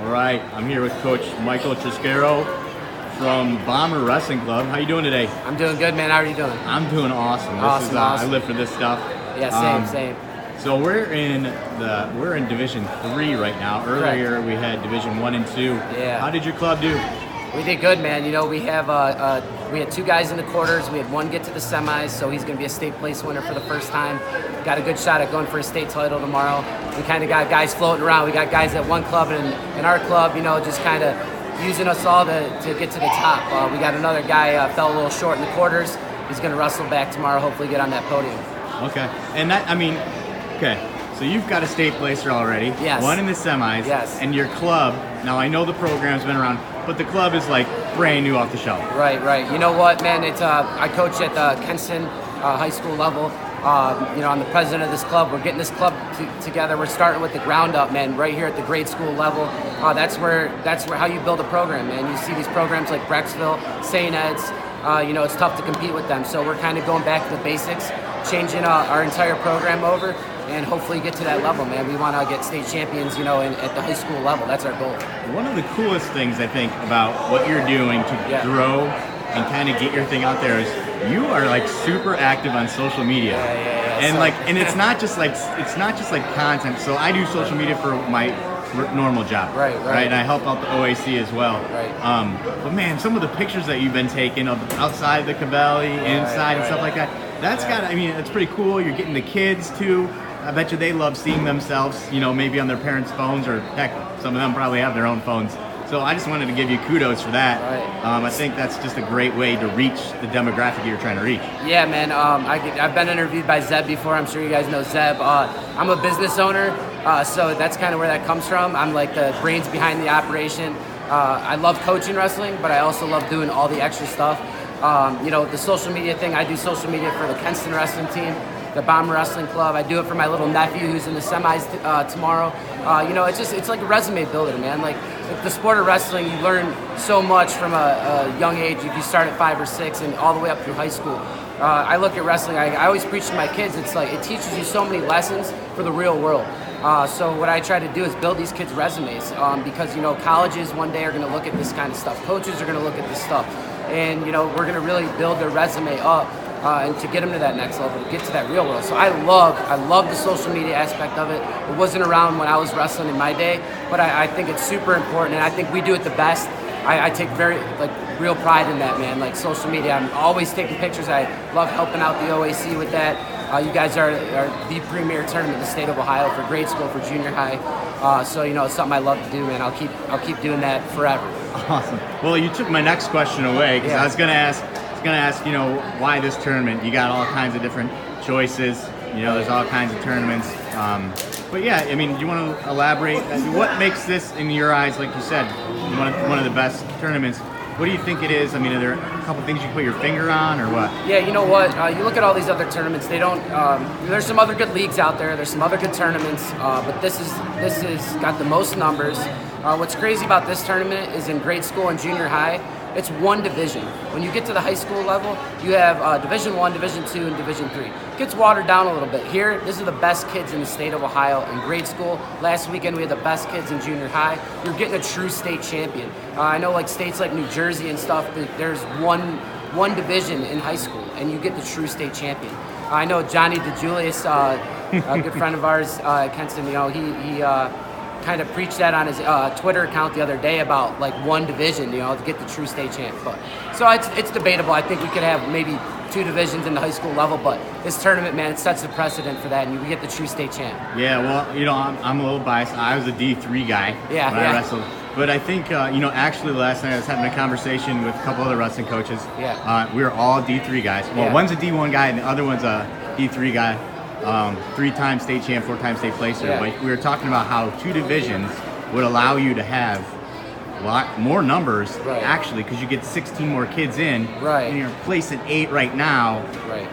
All right, I'm here with Coach Michael Triscaro from Bomber Wrestling Club. How you doing today? I'm doing good, man. How are you doing? I'm doing awesome. Awesome. I live for this stuff. Yeah, same. So we're in Division 3 right now. Earlier Correct. we had Division 1 and 2. Yeah. How did your club do? We did good, man. You know, we had 2 guys in the quarters. We had 1 get to the semis, so he's going to be a state place winner for the first time. Got a good shot at going for a state title tomorrow. We kind of got guys floating around. We got guys at one club and in our club, you know, just kind of using us all to get to the top. We got another guy fell a little short in the quarters. He's going to wrestle back tomorrow, hopefully get on that podium. Okay. And so you've got a state placer already. Yes. 1 in the semis. Yes. And your club, now I know the program's been around, but the club is like brand new off the shelf. Right. You know what, man? It's I coach at the Kenston high school level. You know, I'm the president of this club. We're getting this club together. We're starting with the ground up, man. Right here at the grade school level. That's where how you build a program, man. You see these programs like Brecksville, St. Ed's. You know, it's tough to compete with them. So we're kind of going back to the basics, changing our entire program over, and hopefully get to that level, man. We want to get state champions, you know, at the high school level. That's our goal. One of the coolest things I think about what you're doing to grow and kind of get your thing out there is you are like super active on social media. Yeah. And it's not just like content. So I do social media for my normal job, right? And I help out the OAC as well. Right. But man, some of the pictures that you've been taking of outside the Cavelli, inside and stuff like that, it's pretty cool. You're getting the kids too. I bet you they love seeing themselves, you know, maybe on their parents' phones, or heck, some of them probably have their own phones. So I just wanted to give you kudos for that. Right. I think that's just a great way to reach the demographic you're trying to reach. Yeah, man. I've been interviewed by Zeb before. I'm sure you guys know Zeb. I'm a business owner, so that's kind of where that comes from. I'm like the brains behind the operation. I love coaching wrestling, but I also love doing all the extra stuff. You know, the social media thing, I do social media for the Kenston wrestling team, the Bomber Wrestling Club. I do it for my little nephew who's in the semis tomorrow. You know, it's like a resume builder, man. Like the sport of wrestling, you learn so much from a young age. If you start at 5 or 6 and all the way up through high school. I look at wrestling, I always preach to my kids, it's like it teaches you so many lessons for the real world. So what I try to do is build these kids' resumes because, you know, colleges one day are going to look at this kind of stuff. Coaches are going to look at this stuff. And, you know, we're going to really build their resume up and to get them to that next level, to get to that real world. So I love the social media aspect of it. It wasn't around when I was wrestling in my day, but I think it's super important, and I think we do it the best. I take real pride in that, man. Like social media, I'm always taking pictures. I love helping out the OAC with that. You guys are the premier tournament in the state of Ohio for grade school, for junior high. So, you know, it's something I love to do, man. I'll keep doing that forever. Awesome. Well, you took my next question away because I was gonna ask, you know, why this tournament? You got all kinds of different choices. You know, there's all kinds of tournaments. But yeah, I mean, do you want to elaborate? What makes this, in your eyes, like you said, one of the best tournaments? What do you think it is? I mean, are there a couple things you can put your finger on, or what? Yeah, you know what? You look at all these other tournaments. They don't. There's some other good leagues out there. There's some other good tournaments, but this is got the most numbers. What's crazy about this tournament is in grade school and junior high, it's one division. When you get to the high school level, you have Division 1, Division 2, and Division 3. It gets watered down a little bit. Here, this is the best kids in the state of Ohio in grade school. Last weekend, we had the best kids in junior high. You're getting a true state champion. I know like states like New Jersey and stuff, there's one division in high school, and you get the true state champion. I know Johnny DeJulius, a good friend of ours at Kenston, you know, he kind of preached that on his Twitter account the other day about like one division, you know, to get the true state champ. But so it's debatable. I think we could have maybe 2 divisions in the high school level, but this tournament, man, it sets the precedent for that, and you get the true state champ. Yeah, well, you know, I'm a little biased. I was a D3 guy when I wrestled. But I think, you know, actually last night I was having a conversation with a couple other wrestling coaches. Yeah. We were all D3 guys. Well, one's a D1 guy and the other one's a D3 guy. 3-time state champ, 4-time state placer. Yeah. Like we were talking about how 2 divisions would allow you to have a lot more numbers, actually, because you get 16 more kids in. And you're placing 8 right now.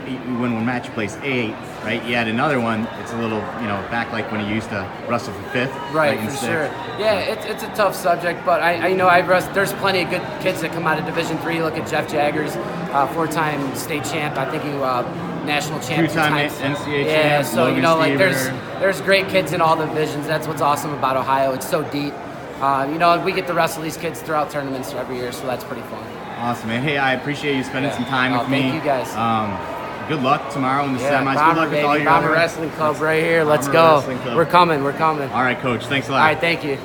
You win one match, you place 8. Right? You add another one, it's a little, you know, back like when you used to wrestle for 5th. Right, for sure. Yeah, it's a tough subject, but I know there's plenty of good kids that come out of Division 3. Look at Jeff Jaggers, 4-time state champ. I think he national champ 2-time NCAA champ. Yeah, so Logan you know, like Stever. there's great kids in all the divisions. That's what's awesome about Ohio. It's so deep. You know, we get to wrestle these kids throughout tournaments every year, so that's pretty fun. Awesome, man. Hey, I appreciate you spending some time with me. Thank you guys. Good luck tomorrow in the semis. Bomber, Good luck with all your Bomber Wrestling Club right here. Let's Bomber go. Wrestling Club. We're coming. All right, Coach. Thanks a lot. All right, thank you.